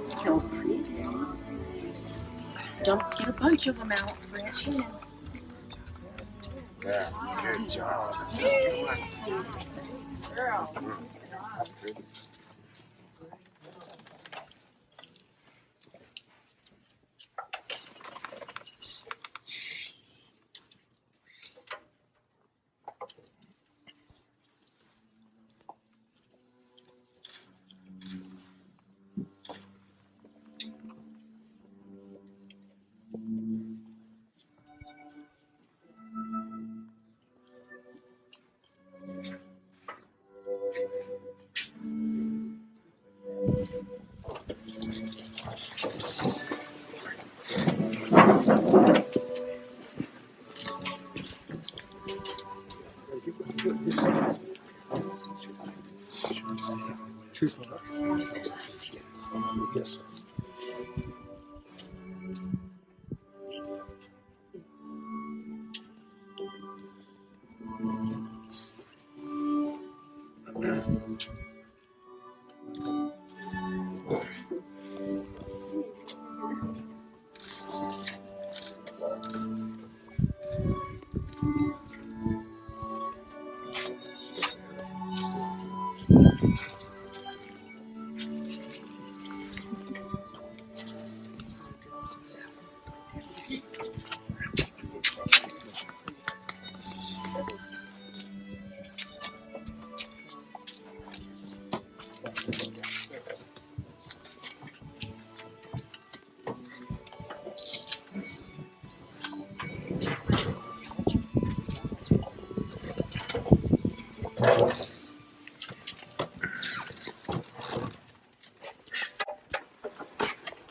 So pretty. Don't get a bunch of them out for Aunt Shannon. Yeah, good job. Girl. Yes, sir.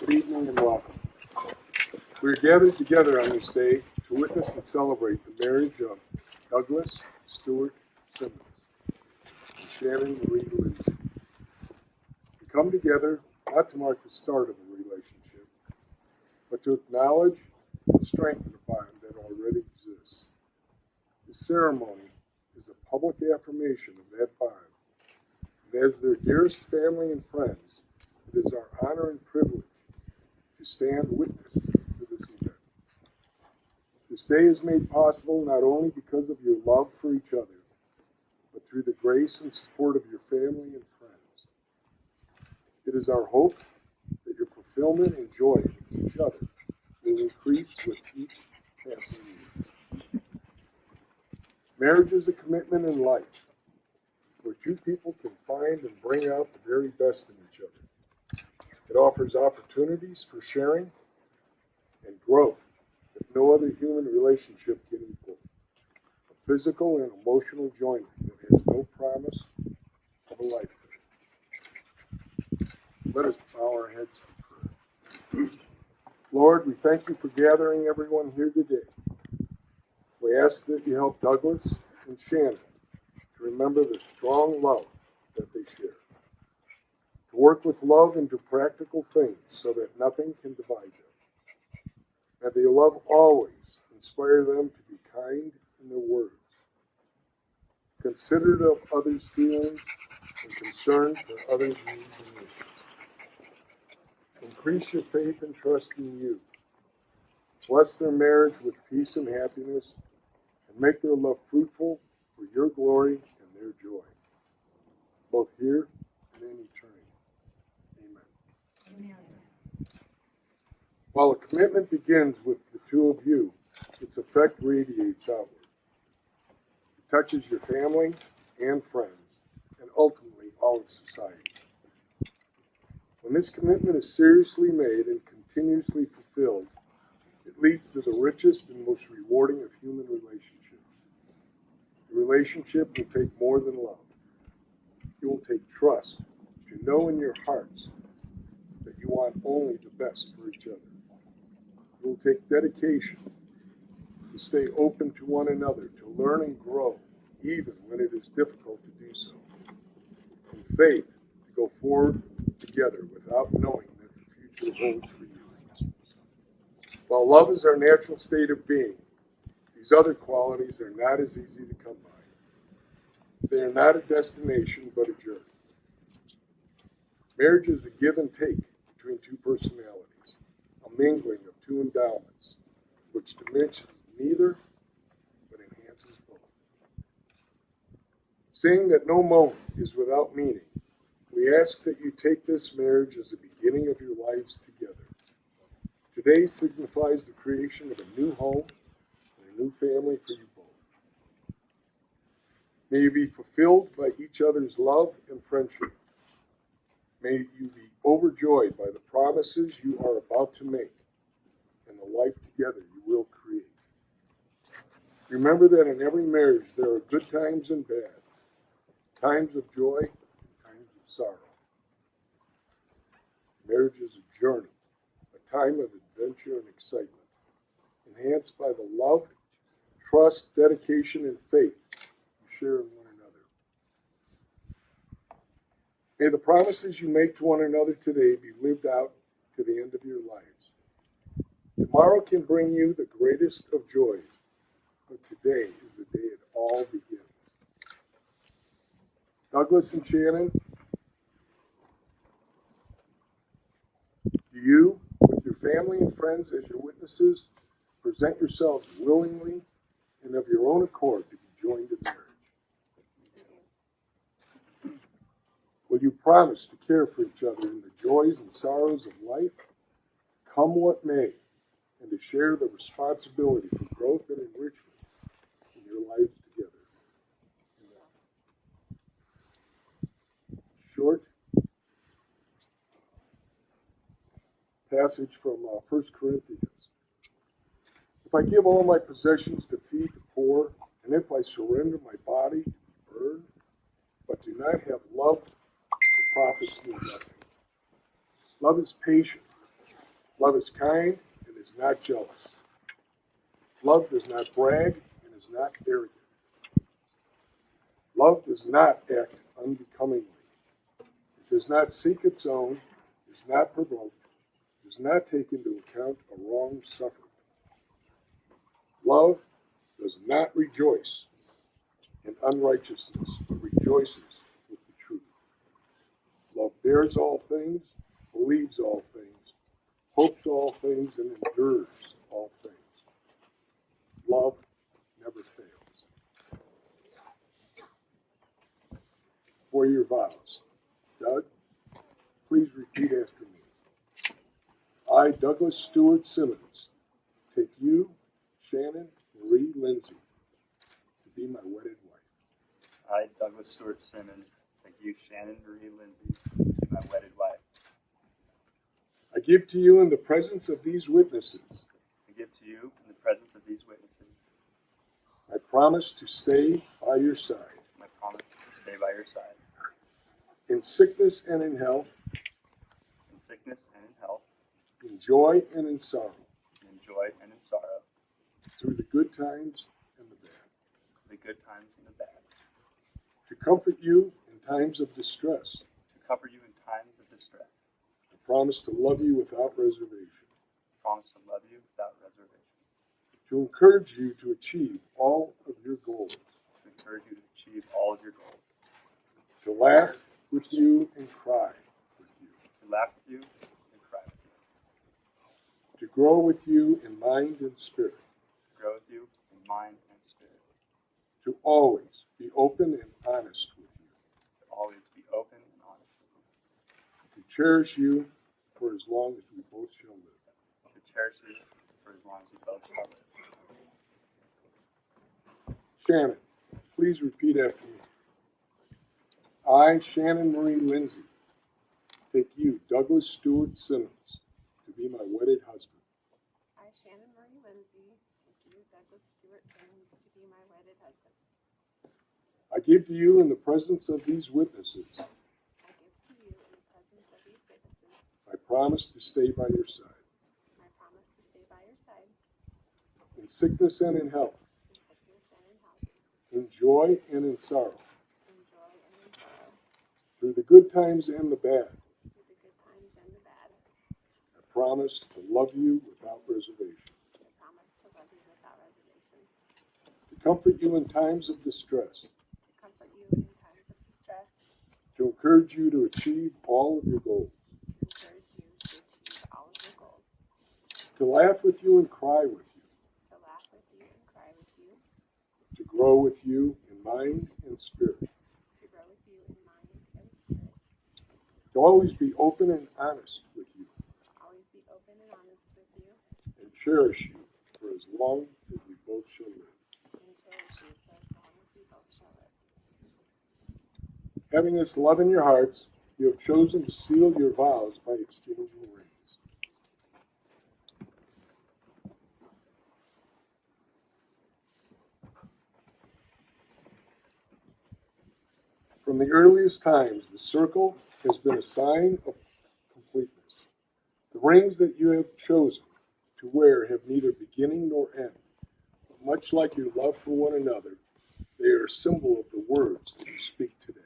Good evening and welcome. We are gathered together on this day to witness and celebrate the marriage of Douglas Stewart Simmons and Shannon Marie Lindsay. We come together not to mark the start of a relationship, but to acknowledge and strengthen a bond that already exists. This ceremony is a public affirmation of that bond, and as their dearest family and friends, it is our honor and privilege to stand witness to this event. This day is made possible not only because of your love for each other, but through the grace and support of your family and friends. It is our hope that your fulfillment and joy with each other will increase with each passing year. Marriage is a commitment in life where two people can find and bring out the very best in each other. It offers opportunities for sharing and growth that no other human relationship can equal. A physical and emotional joining that has no promise of a lifetime. Let us bow our heads for prayer. Lord, we thank you for gathering everyone here today. We ask that you help Douglas and Shannon to remember the strong love that they share, to work with love into practical things so that nothing can divide them. May their love always inspire them to be kind in their words, considerate of others' feelings, and concerned for others' needs and wishes. Increase your faith and trust in you. Bless their marriage with peace and happiness, and make their love fruitful for your glory and their joy, both here and in eternity. Amen. While a commitment begins with the two of you, its effect radiates outward. It touches your family and friends, and ultimately all of society. When this commitment is seriously made and continuously fulfilled, it leads to the richest and most rewarding of human relationships. The relationship will take more than love. It will take trust to know in your hearts that you want only the best for each other. It will take dedication to stay open to one another, to learn and grow, even when it is difficult to do so. And faith to go forward together without knowing that the future holds for you. While love is our natural state of being, these other qualities are not as easy to come by. They are not a destination, but a journey. Marriage is a give and take between two personalities, a mingling of two endowments, which diminishes neither, but enhances both. Saying that no moment is without meaning, we ask that you take this marriage as the beginning of your lives together. Today signifies the creation of a new home and a new family for you both. May you be fulfilled by each other's love and friendship. May you be overjoyed by the promises you are about to make and the life together you will create. Remember that in every marriage there are good times and bad, times of joy and times of sorrow. Marriage is a journey, a time of adventure and excitement, enhanced by the love, trust, dedication, and faith you share in one another. May the promises you make to one another today be lived out to the end of your lives. Tomorrow can bring you the greatest of joys, but today is the day it all begins. Douglas and Shannon, do you, with your family and friends as your witnesses, present yourselves willingly and of your own accord to be joined in marriage? Will you promise to care for each other in the joys and sorrows of life, come what may, and to share the responsibility for growth and enrichment in your lives together? Short passage from 1 Corinthians. If I give all my possessions to feed the poor, and if I surrender my body to be burned, but do not have love, the profits me nothing. Love is patient. Love is kind and is not jealous. Love does not brag and is not arrogant. Love does not act unbecomingly. It does not seek its own, is not provoked, does not take into account a wrong suffered. Love does not rejoice in unrighteousness, but rejoices with the truth. Love bears all things, believes all things, hopes all things, and endures all things. Love never fails. For your vows, Doug, please repeat after me. I, Douglas Stewart Simmons, take you, Shannon Marie Lindsay, to be my wedded wife. I, Douglas Stewart Simmons, take you, Shannon Marie Lindsay, to be my wedded wife. I give to you in the presence of these witnesses. I give to you in the presence of these witnesses. I promise to stay by your side. My promise to stay by your side. In sickness and in health. sickness and in health, in joy and in sorrow, in joy and in sorrow, through the good times and the bad, the good times and the bad, to comfort you in times of distress. to comfort you in times of distress. I promise to love you without reservation, Promise to love you without reservation, to encourage you to achieve all of your goals, to encourage you to achieve all of your goals, to laugh with you and cry with you, to laugh with you and cry with you, to grow with you in mind and spirit, to grow with you in mind and spirit, to always be open and honest with you, to always be open and honest with you, to cherish you for as long as we both shall live. to cherish you for as long as we both shall live. Shannon, please repeat after me. I, Shannon Marie Lindsay, take you, Douglas Stewart Simmons, to be my wedded husband. I, Shannon Marie Lindsay, take you, Douglas Stewart Simmons, to be my wedded husband. I give to you in the presence of these witnesses I give to you in the presence of these witnesses my promise to stay by your side, my promise to stay by your side in sickness and in health, in sickness and in health, in joy and in sorrow, in joy and in sorrow, through the good times and the bad. through the good times and the bad. I promise to love you without reservation, I promise to love you without reservation, to comfort you in times of distress, to comfort you in times of distress, to encourage you to achieve all of your goals, to encourage you to achieve all of your goals, to laugh with you and cry with you, to laugh with you and cry with you, to grow with you in mind and spirit, to grow with you in mind and spirit, to always be open and honest with you, to always be open and honest with you, and cherish you for as long as we both shall live. and cherish you for as long as we both shall live. Having this love in your hearts, you have chosen to seal your vows by exchanging rings. From the earliest times, the circle has been a sign of completeness. The rings that you have chosen to wear have neither beginning nor end. But much like your love for one another, they are a symbol of the words that you speak today.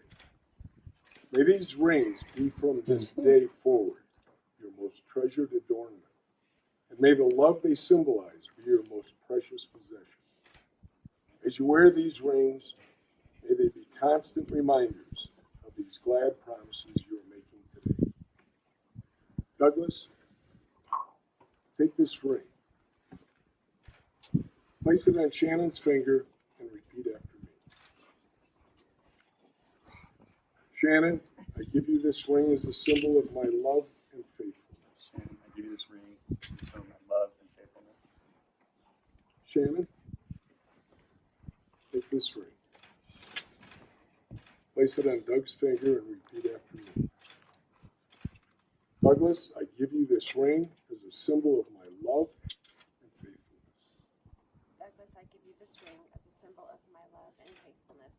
May these rings be from this day forward your most treasured adornment, and may the love they symbolize be your most precious possession. As you wear these rings, may they be constant reminders of these glad promises you are making today. Douglas, take this ring. Place it on Shannon's finger and repeat after me. Shannon, I give you this ring as a symbol of my love and faithfulness. Shannon, I give you this ring to show my love and faithfulness. Shannon, take this ring. Place it on Doug's finger and repeat after me. Douglas, I give you this ring as a symbol of my love and faithfulness. Douglas, I give you this ring as a symbol of my love and faithfulness.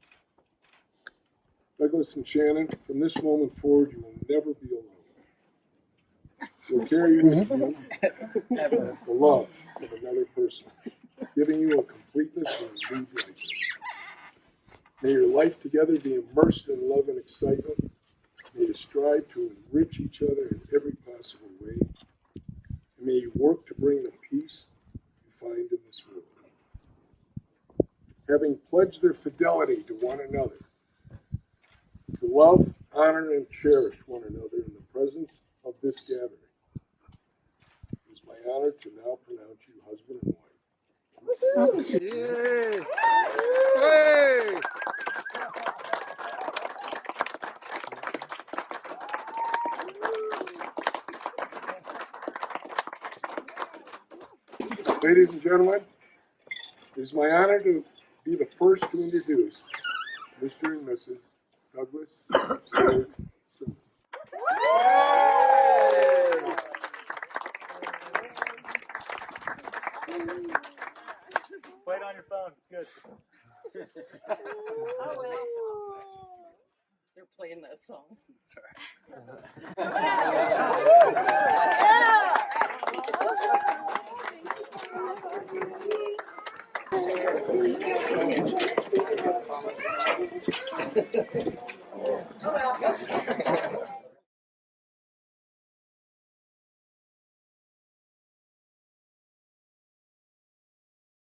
Douglas and Shannon, from this moment forward, you will never be alone. You'll carry with you the love of another person, giving you a completeness and a new life. May your life together be immersed in love and excitement. May you strive to enrich each other in every possible way. And may you work to bring the peace you find in this world. Having pledged their fidelity to one another, to love, honor, and cherish one another in the presence of this gathering, it is my honor to now pronounce you husband and wife. Yay! Hey! Ladies and gentlemen, it is my honor to be the first to introduce Mr. and Mrs. Douglas Stewart Simmons. Just play it on your phone. It's good. Oh well. They're playing that song. Sorry.